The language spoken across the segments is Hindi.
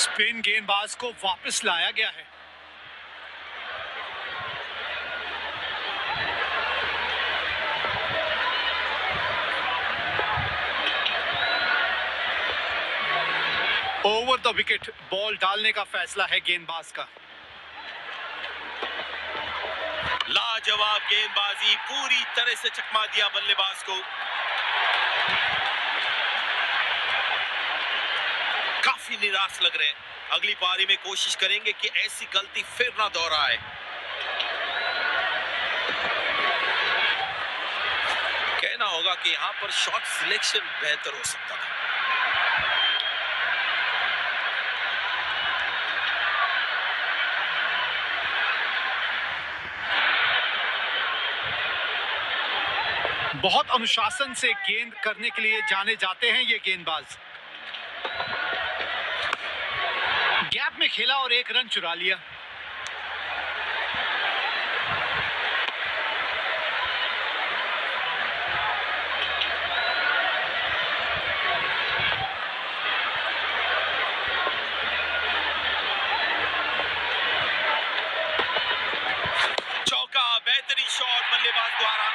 स्पिन गेंदबाज को वापस लाया गया है। ओवर द विकेट बॉल डालने का फैसला है गेंदबाज का। लाजवाब गेंदबाजी, पूरी तरह से चकमा दिया बल्लेबाज को। काफी निराश लग रहे हैं। अगली पारी में कोशिश करेंगे कि ऐसी गलती फिर ना दोहराए। कहना होगा कि यहां पर शॉट सिलेक्शन बेहतर हो सकता था। बहुत अनुशासन से गेंद करने के लिए जाने जाते हैं ये गेंदबाज। गैप में खेला और एक रन चुरा लिया। चौका, बेहतरीन शॉट बल्लेबाज द्वारा।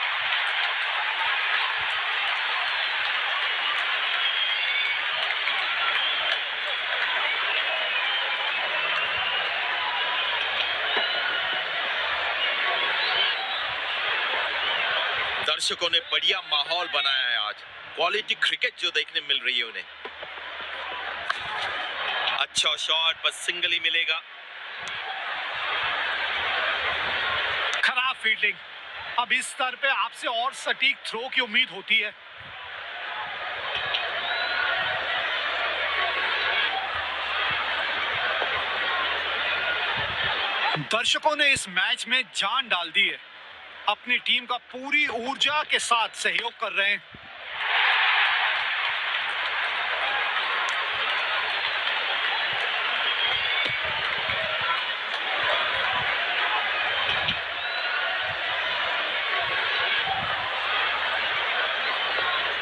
दर्शकों ने बढ़िया माहौल बनाया है आज। क्वालिटी क्रिकेट जो देखने मिल रही है उन्हें। अच्छा शॉट, बस सिंगल ही मिलेगा। खराब फील्डिंग। अब इस स्तर पे आपसे और सटीक थ्रो की उम्मीद होती है। दर्शकों ने इस मैच में जान डाल दी है। अपनी टीम का पूरी ऊर्जा के साथ सहयोग कर रहे हैं।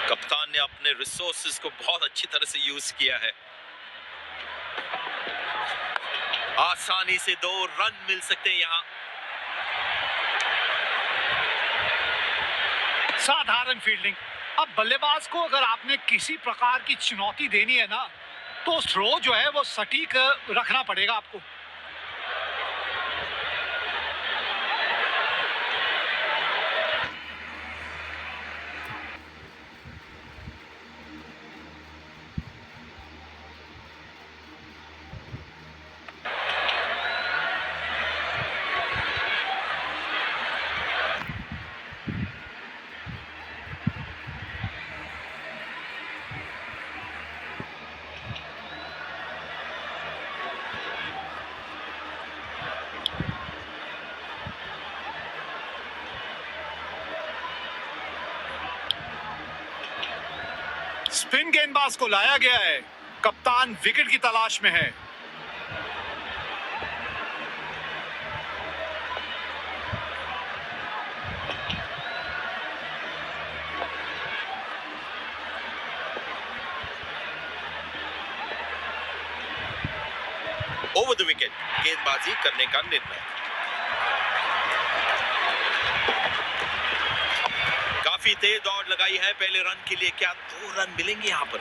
कप्तान ने अपने रिसोर्सेज को बहुत अच्छी तरह से यूज किया है। आसानी से 2 रन मिल सकते हैं यहां। साधारण फील्डिंग। अब बल्लेबाज को अगर आपने किसी प्रकार की चुनौती देनी है ना, तो थ्रो जो है वो सटीक रखना पड़ेगा आपको। स्पिन गेंदबाज को लाया गया है। कप्तान विकेट की तलाश में है। ओवर द विकेट गेंदबाजी करने का निर्णय। काफी तेज दौड़ लगाई है पहले रन के लिए। क्या 2 रन मिलेंगे यहां पर?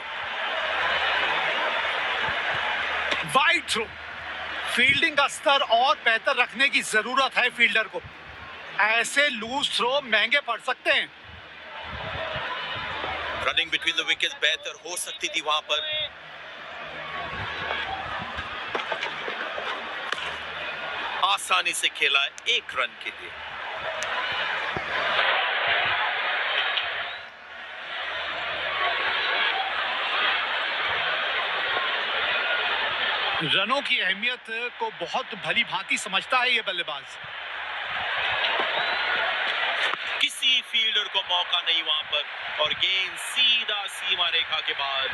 Wide throw. फील्डिंग का स्तर और बेहतर रखने की जरूरत है फील्डर को। ऐसे लूज थ्रो महंगे पड़ सकते हैं। रनिंग बिटवीन द विकेट्स बेहतर हो सकती थी वहां पर। आसानी से खेला है 1 रन के लिए। रनों की अहमियत को बहुत भली भांति समझता है ये बल्लेबाज। किसी फील्डर को मौका नहीं वहां पर और गेंद सीधा सीमा रेखा के बाहर।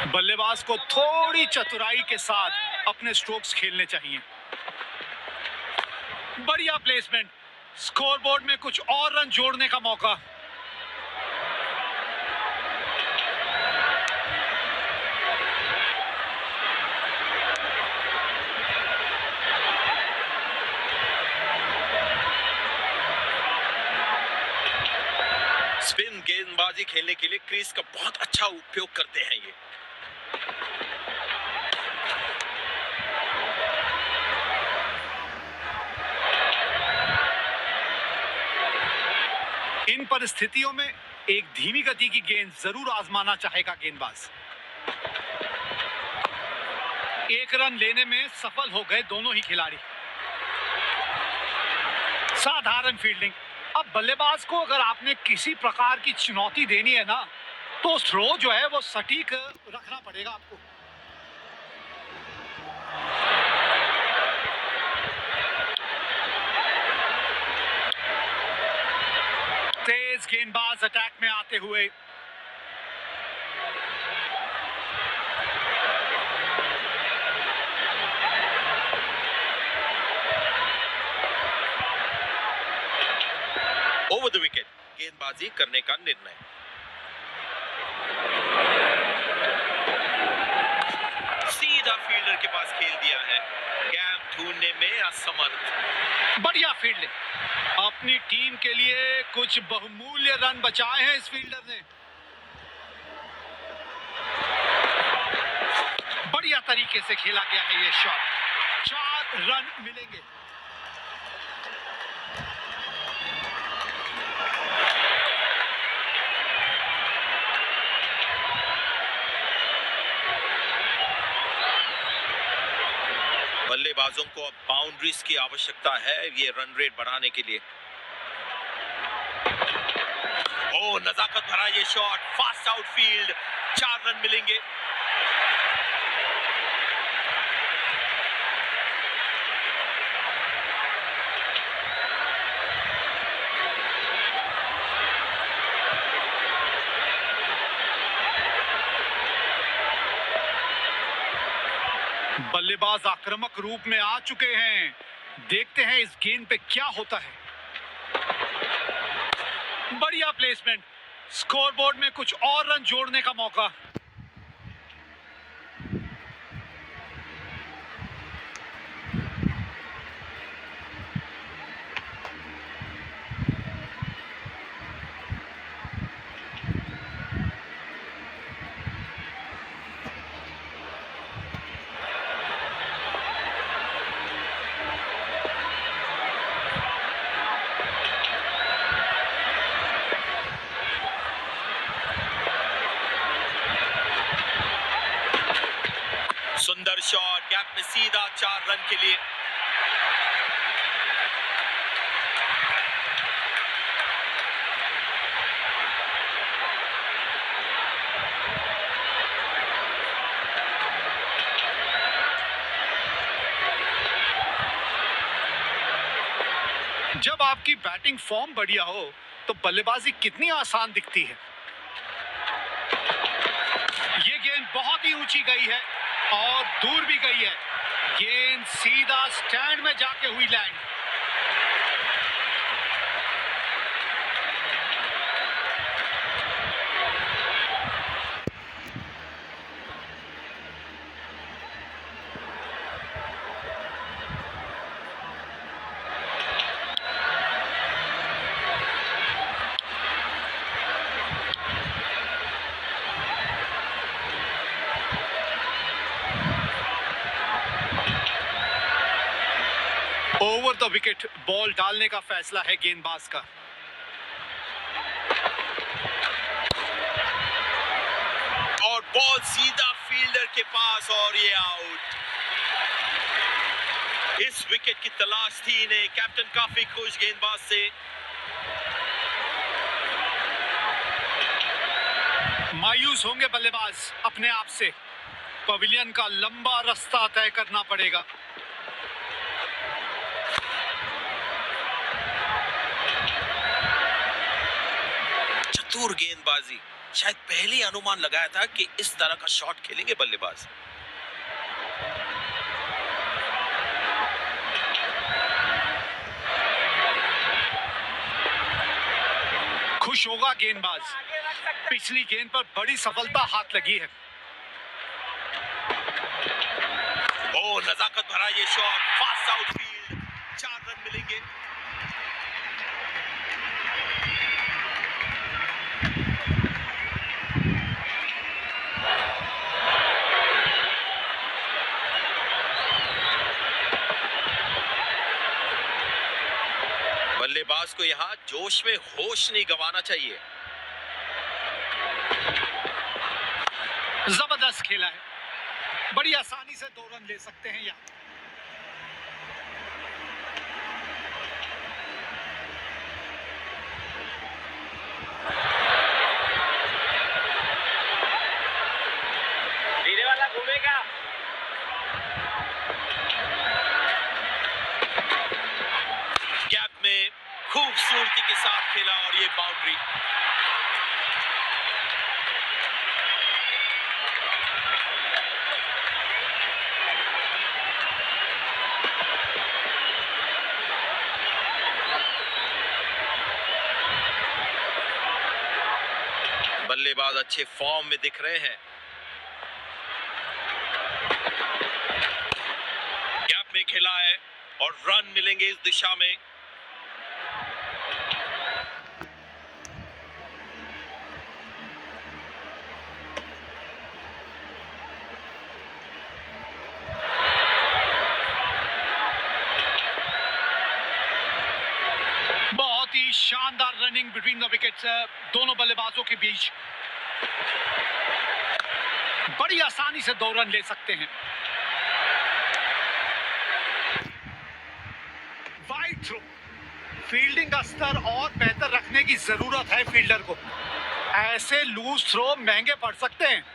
बल्लेबाज को थोड़ी चतुराई के साथ अपने स्ट्रोक्स खेलने चाहिए। बढ़िया प्लेसमेंट, स्कोरबोर्ड में कुछ और रन जोड़ने का मौका। स्पिन गेंदबाजी खेलने के लिए क्रीज का बहुत अच्छा उपयोग करते हैं ये। इन परिस्थितियों में एक धीमी गति की गेंद जरूर आजमाना चाहेगा गेंदबाज। एक रन लेने में सफल हो गए दोनों ही खिलाड़ी। साधारण फील्डिंग। अब बल्लेबाज को अगर आपने किसी प्रकार की चुनौती देनी है ना, तो थ्रो जो है वो सटीक रखना पड़ेगा आपको। तेज गेंदबाज अटैक में आते हुए। ओवर द विकेट गेंदबाजी करने का निर्णय। सीधा फील्डर के पास खेल दिया है, गैप ढूंढने में असमर्थ। बढ़िया फील्डिंग। अपनी टीम के लिए कुछ बहुमूल्य रन बचाए हैं इस फील्डर ने। बढ़िया तरीके से खेला गया है ये शॉट। 4 रन मिलेंगे। बल्लेबाजों को अब बाउंड्रीज की आवश्यकता है ये रन रेट बढ़ाने के लिए। ओ नजाकत भरा ये शॉट, फास्ट आउटफील्ड, 4 रन मिलेंगे। बल्लेबाज आक्रामक रूप में आ चुके हैं। देखते हैं इस गेंद पे क्या होता है। बढ़िया प्लेसमेंट, स्कोरबोर्ड में कुछ और रन जोड़ने का मौका। सुंदर शॉट, गैप में सीधा 4 रन के लिए। जब आपकी बैटिंग फॉर्म बढ़िया हो तो बल्लेबाजी कितनी आसान दिखती है। ये गेंद बहुत ही ऊंची गई है और दूर भी गई है। गेंद सीधा स्टैंड में जाके हुई land. Over the wicket ball डालने का फैसला है गेंदबाज का। और बॉल सीधा फील्डर के पास और ये आउट। इस विकेट की तलाश थी इन्हें। कैप्टन काफी खुश गेंदबाज से। मायूस होंगे बल्लेबाज अपने आप से। पवेलियन का लंबा रास्ता तय करना पड़ेगा। चतुर गेंदबाजी, शायद पहले ही अनुमान लगाया था कि इस तरह का शॉट खेलेंगे बल्लेबाज। खुश होगा गेंदबाज। पिछली गेंद पर बड़ी सफलता हाथ लगी है। ओ नजाकत भरा ये शॉट, फास्ट आउटफील्ड, 4 रन मिलेंगे। बल्लेबाज को यहां जोश में होश नहीं गंवाना चाहिए। जबरदस्त खेला है, बड़ी आसानी से 2 रन ले सकते हैं यहाँ। धीरे वाला घूमेगा। गैप में खूबसूरती के साथ खेला और ये बाउंड्री। बल्लेबाज अच्छे फॉर्म में दिख रहे हैं। गैप में खेला है और रन मिलेंगे इस दिशा में। बहुत ही शानदार रनिंग बिटवीन द विकेट्स दोनों बल्लेबाजों के बीच। बड़ी आसानी से 2 रन ले सकते हैं। Wide throw. फील्डिंग का स्तर और बेहतर रखने की जरूरत है फील्डर को। ऐसे लूज थ्रो महंगे पड़ सकते हैं।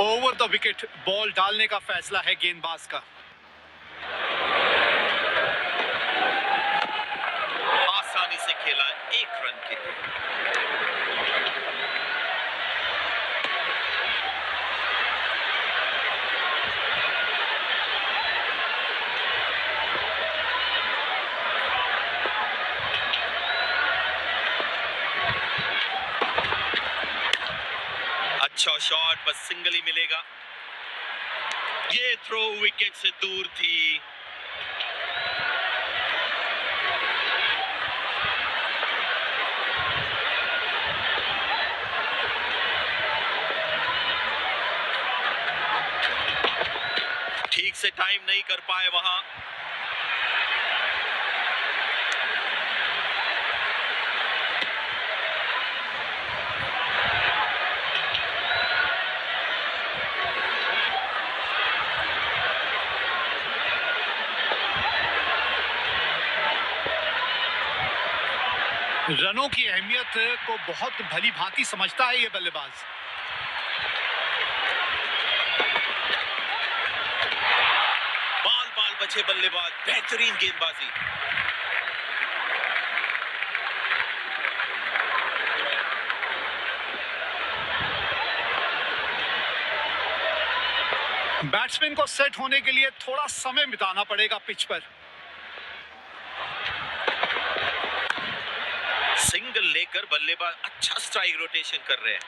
ओवर द विकेट बॉल डालने का फैसला है गेंदबाज का। आसानी से खेला 1 रन के लिए। अच्छा शॉट, बस सिंगल ही मिलेगा। ये थ्रो विकेट से दूर थी। ठीक से टाइम नहीं कर पाए वहां। रनों की अहमियत को बहुत भली भांति समझता है ये बल्लेबाज। बाल बाल बचे बल्लेबाज, बेहतरीन गेंदबाजी। बैट्समैन को सेट होने के लिए थोड़ा समय बिताना पड़ेगा पिच पर। सिंगल लेकर बल्लेबाज अच्छा स्ट्राइक रोटेशन कर रहे हैं।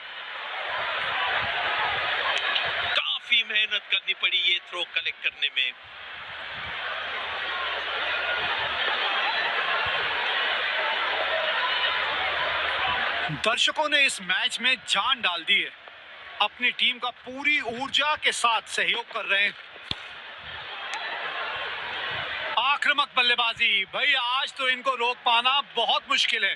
काफी मेहनत करनी पड़ी ये थ्रो कलेक्ट करने में। दर्शकों ने इस मैच में जान डाल दी है। अपनी टीम का पूरी ऊर्जा के साथ सहयोग कर रहे हैं। आक्रामक बल्लेबाजी, भाई आज तो इनको रोक पाना बहुत मुश्किल है।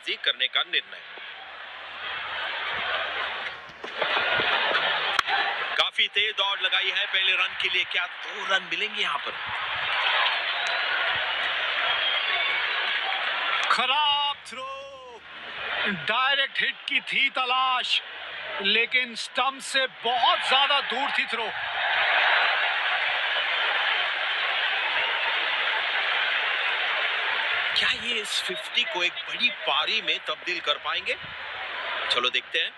गेंदबाजी करने का निर्णय। काफी तेज दौड़ लगाई है पहले रन के लिए, क्या 2 रन मिलेंगे यहां पर? खराब थ्रो, डायरेक्ट हिट की थी तलाश, लेकिन स्टंप से बहुत ज्यादा दूर थी थ्रो। क्या ये इस 50 को एक बड़ी पारी में तब्दील कर पाएंगे? चलो देखते हैं।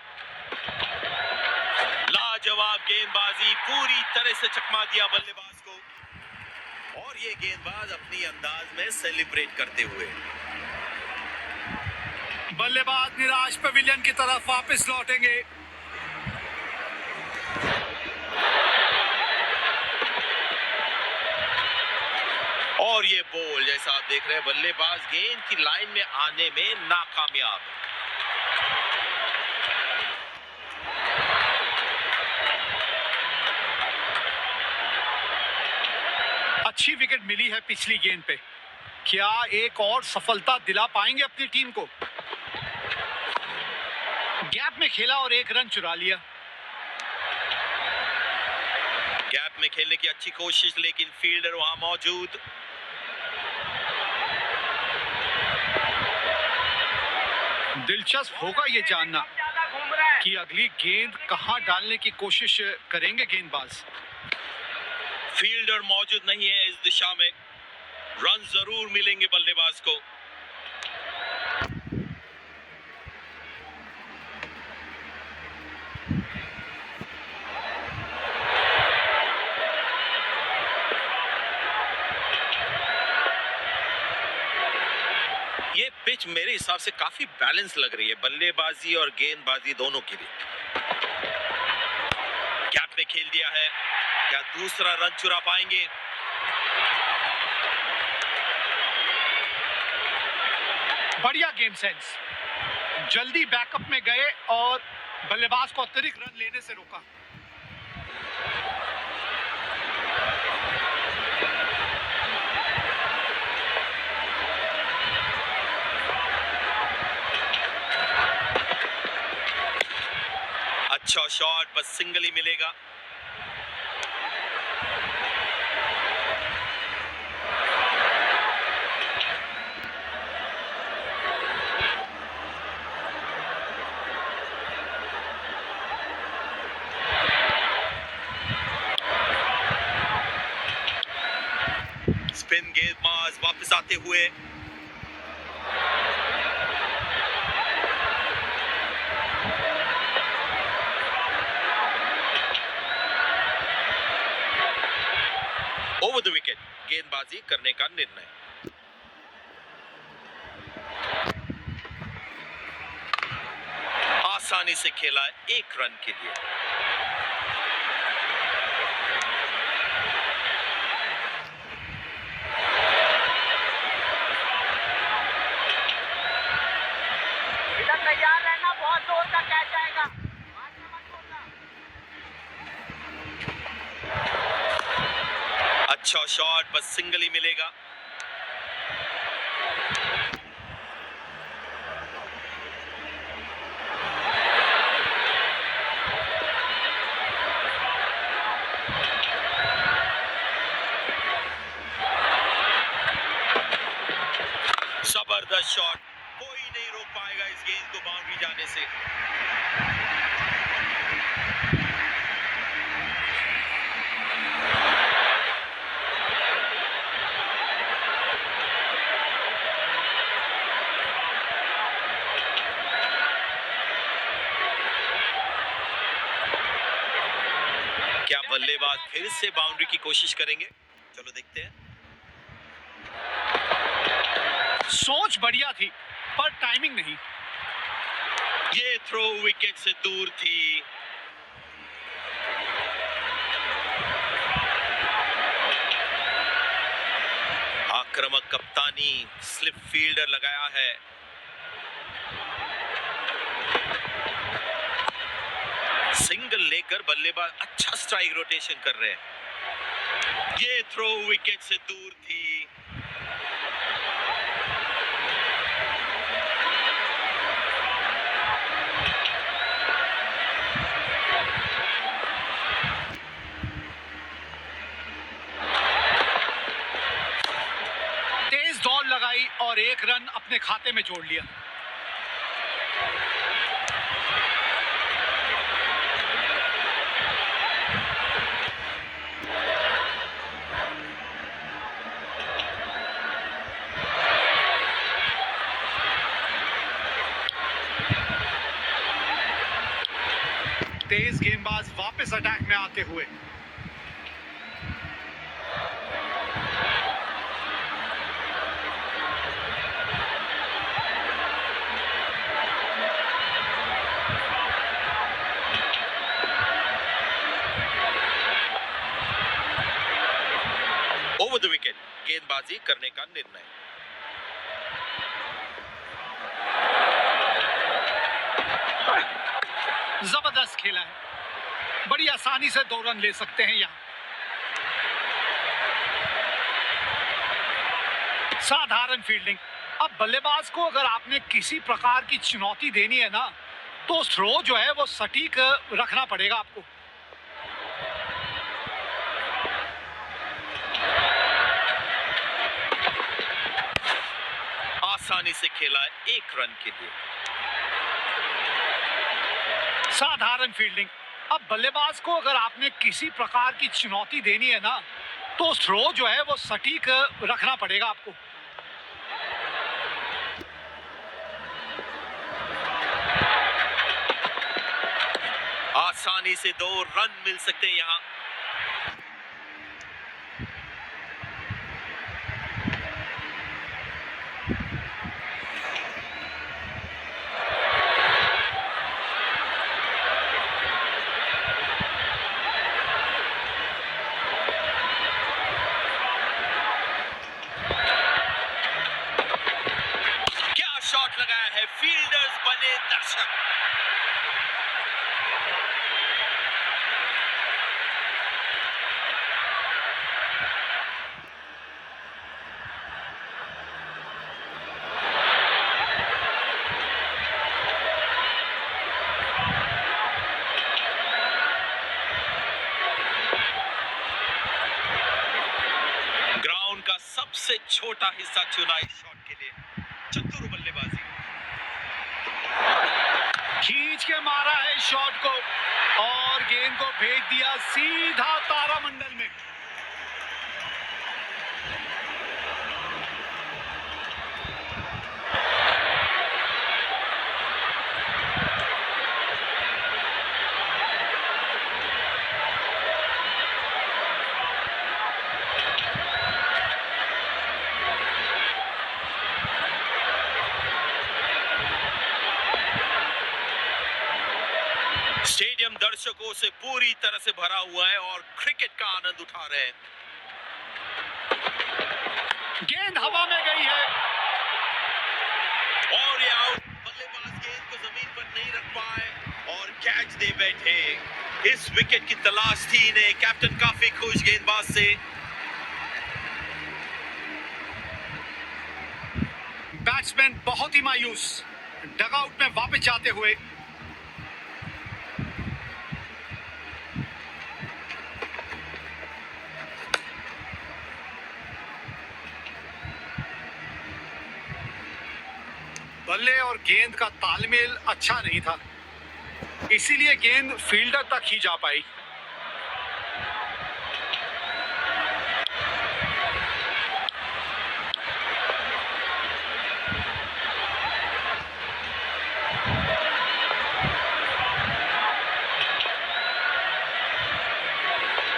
लाजवाब गेंदबाजी, पूरी तरह से चकमा दिया बल्लेबाज को, और ये गेंदबाज अपनी अंदाज में सेलिब्रेट करते हुए। बल्लेबाज निराश पवेलियन की तरफ वापस लौटेंगे। और ये बॉल, जैसा आप देख रहे हैं, बल्लेबाज गेंद की लाइन में आने में नाकामयाब। अच्छी विकेट मिली है पिछली गेंद पे, क्या एक और सफलता दिला पाएंगे अपनी टीम को? गैप में खेला और 1 रन चुरा लिया। गैप में खेलने की अच्छी कोशिश, लेकिन फील्डर वहां मौजूद। दिलचस्प होगा ये जानना कि अगली गेंद कहां डालने की कोशिश करेंगे गेंदबाज। फील्डर मौजूद नहीं है इस दिशा में, रन जरूर मिलेंगे बल्लेबाज को। ये पिच मेरे हिसाब से काफी बैलेंस लग रही है बल्लेबाजी और गेंदबाजी दोनों के लिए। गैप में खेल दिया है, क्या दूसरा रन चुरा पाएंगे? बढ़िया गेम सेंस, जल्दी बैकअप में गए और बल्लेबाज को अतिरिक्त रन लेने से रोका। अच्छा शॉट, बस सिंगल ही मिलेगा। स्पिन गेंदबाज वापस आते हुए, ओवर द विकेट गेंदबाजी करने का निर्णय। आसानी से खेला 1 रन के लिए। इधर तैयार रहना, बहुत जोर का कैच आएगा। अच्छा शॉट, बस सिंगल ही मिलेगा। जबरदस्त शॉट, कोई नहीं रोक पाएगा इस गेंद को बाउंड्री जाने से। क्या बल्लेबाज फिर से बाउंड्री की कोशिश करेंगे? चलो देखते हैं। सोच बढ़िया थी पर टाइमिंग नहीं। ये थ्रो विकेट से दूर थी। आक्रामक कप्तानी, स्लिप फील्डर लगाया है। सिंगल लेकर बल्लेबाज अच्छा स्ट्राइक रोटेशन कर रहे हैं। ये थ्रो विकेट से दूर थी। एक रन अपने खाते में जोड़ लिया। तेज गेंदबाज वापस अटैक में आते हुए ओवर द विकेट गेंदबाजी करने का निर्णय। जबरदस्त खेला है, बड़ी आसानी से 2 रन ले सकते हैं यहाँ। साधारण फील्डिंग। अब बल्लेबाज को अगर आपने किसी प्रकार की चुनौती देनी है ना, तो थ्रो जो है वो सटीक रखना पड़ेगा आपको। आसानी से खेला 1 रन के लिए। साधारण फील्डिंग। अब बल्लेबाज को अगर आपने किसी प्रकार की चुनौती देनी है ना, तो थ्रो जो है वो सटीक रखना पड़ेगा आपको। आसानी से 2 रन मिल सकते हैं यहां। शॉट लगाया है, फील्डर्स बने दर्शक। ग्राउंड का सबसे छोटा हिस्सा चुना इस शॉट के लिए। चतुर बल्लेबाजी, खींच के मारा है शॉट को और गेंद को भेज दिया सीधा तारामंडल में। स्टेडियम दर्शकों से पूरी तरह से भरा हुआ है और क्रिकेट का आनंद उठा रहे हैं। गेंद हवा में गई है और ये आउट। बल्लेबाज गेंद को जमीन पर नहीं रख पाए और कैच दे बैठे। इस विकेट की तलाश थी इन्हें। कैप्टन काफी खुश गेंदबाज से। बैट्समैन बहुत ही मायूस, डगआउट में वापस जाते हुए। बल्ले और गेंद का तालमेल अच्छा नहीं था, इसीलिए गेंद फील्डर तक ही जा पाई।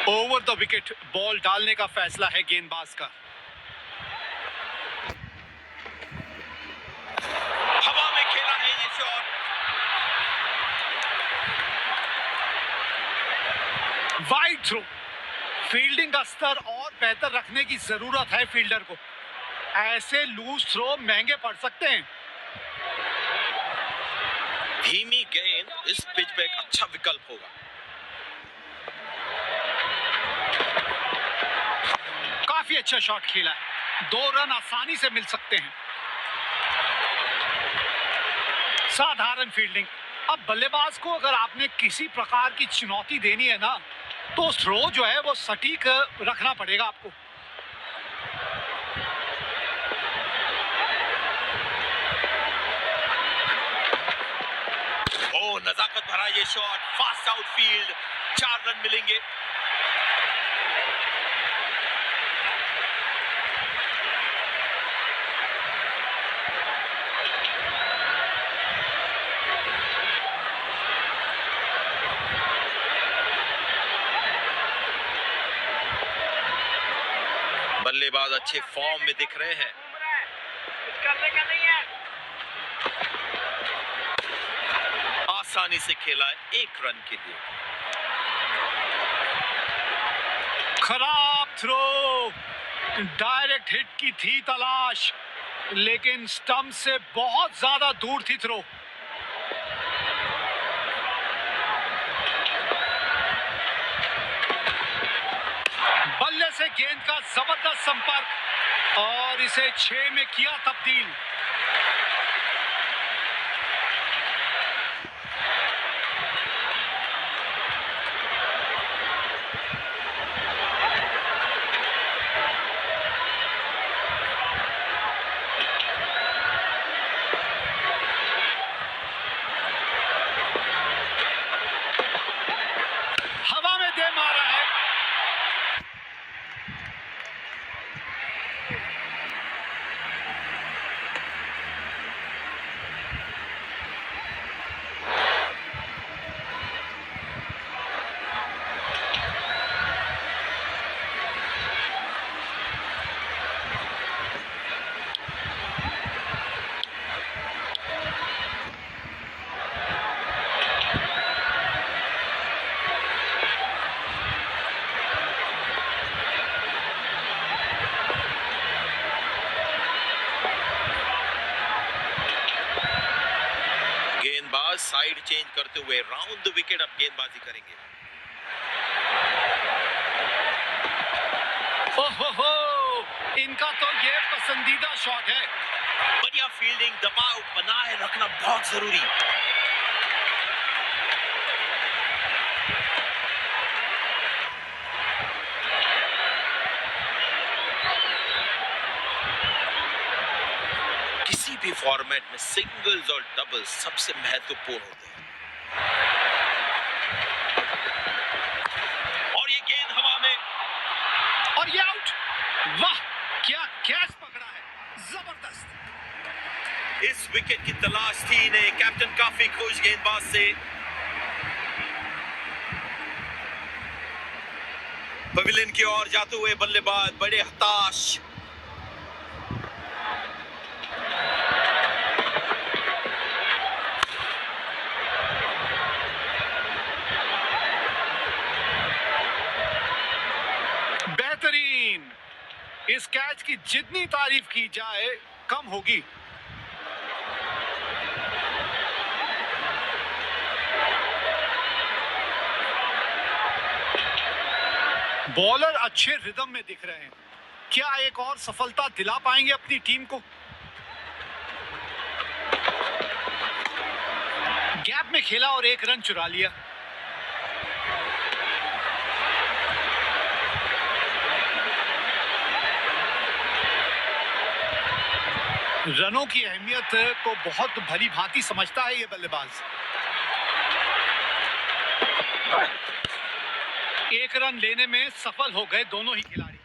ओवर द विकेट बॉल डालने का फैसला है गेंदबाज का। हवा में खेला है ये शॉट। Wide throw. फील्डिंग का स्तर और बेहतर रखने की जरूरत है फील्डर को। ऐसे लूज थ्रो महंगे पड़ सकते हैं। धीमी गेंद इस पिच पे एक अच्छा विकल्प होगा। काफी अच्छा शॉट खेला है, 2 रन आसानी से मिल सकते हैं। साधारण फील्डिंग। अब बल्लेबाज को अगर आपने किसी प्रकार की चुनौती देनी है ना, तो थ्रो जो है वो सटीक रखना पड़ेगा आपको। नजाकत भरा ये शॉट, फास्ट आउटफील्ड, 4 रन मिलेंगे। बल्लेबाज अच्छे फॉर्म में दिख रहे हैं। घूम रहा है, कुछ करने का नहीं है। आसानी से खेला 1 रन के लिए। खराब थ्रो, डायरेक्ट हिट की थी तलाश, लेकिन स्टंप से बहुत ज्यादा दूर थी थ्रो। बल्ले से गेंद का जबरदस्त संपर्क और इसे 6 में किया तब्दील। हवा में दे मारा है। गेंदबाज साइड चेंज करते हुए राउंड द विकेट अब गेंदबाजी करेंगे। ओहो, इनका तो ये पसंदीदा शॉट है। बढ़िया फील्डिंग, दबाव बनाए रखना बहुत जरूरी। किसी भी फॉर्मेट में सिंगल्स और डबल्स सबसे महत्वपूर्ण होते हैं। और ये गेंद हवा में, और ये आउट। वाह, क्या कैच पकड़ा है, जबरदस्त। इस विकेट की तलाश थी इन्हें। कैप्टन काफी खुश गेंदबाज से। पवेलियन की ओर जाते हुए बल्लेबाज बड़े हताश। बेहतरीन। इस कैच की जितनी तारीफ की जाए कम होगी। बॉलर अच्छे रिदम में दिख रहे हैं। क्या एक और सफलता दिला पाएंगे अपनी टीम को? गैप में खेला और 1 रन चुरा लिया। रनों की अहमियत को बहुत भली भांति समझता है ये बल्लेबाज। 1 रन लेने में सफल हो गए दोनों ही खिलाड़ी।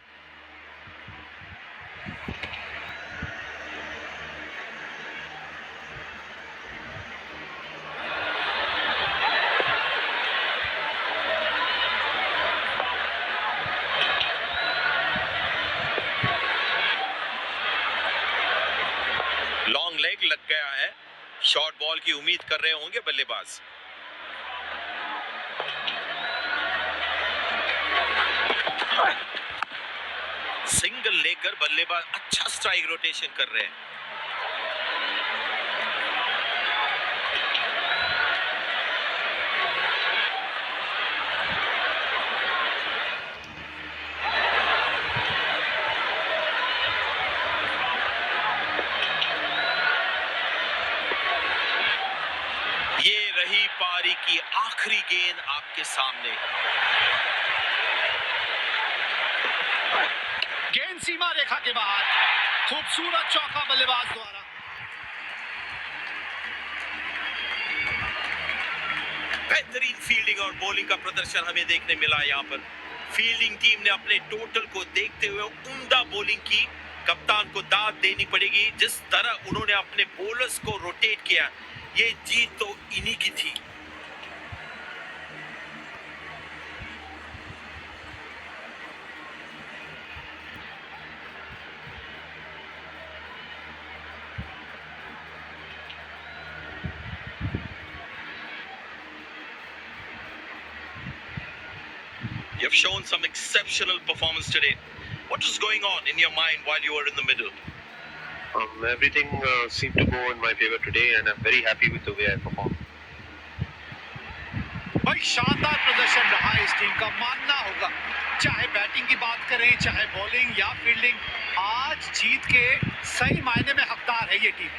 लॉन्ग लेग लग गया है। शॉर्ट बॉल की उम्मीद कर रहे होंगे बल्लेबाज। सिंगल लेकर बल्लेबाज अच्छा स्ट्राइक रोटेशन कर रहे हैं। ये रही पारी की आखिरी गेंद आपके सामने। गेंद सीमा रेखा के बाहर। खूबसूरत चौका बल्लेबाज द्वारा। बेहतरीन फील्डिंग और बॉलिंग का प्रदर्शन हमें देखने मिला यहाँ पर। फील्डिंग टीम ने अपने टोटल को देखते हुए उम्दा बॉलिंग की। कप्तान को दाद देनी पड़ेगी, जिस तरह उन्होंने अपने बॉलर्स को रोटेट किया, ये जीत तो इन्हीं की थी। You have shown some exceptional performance today. What was going on in your mind while you were in the middle? Everything seemed to go in my favor today, and I'm very happy with the way I performed. भाई शानदार प्रदर्शन रहा है इस टीम का, मानना होगा। चाहे बैटिंग की बात करें, चाहे बॉलिंग या फील्डिंग, आज जीत के सही मायने में हकदार है ये टीम।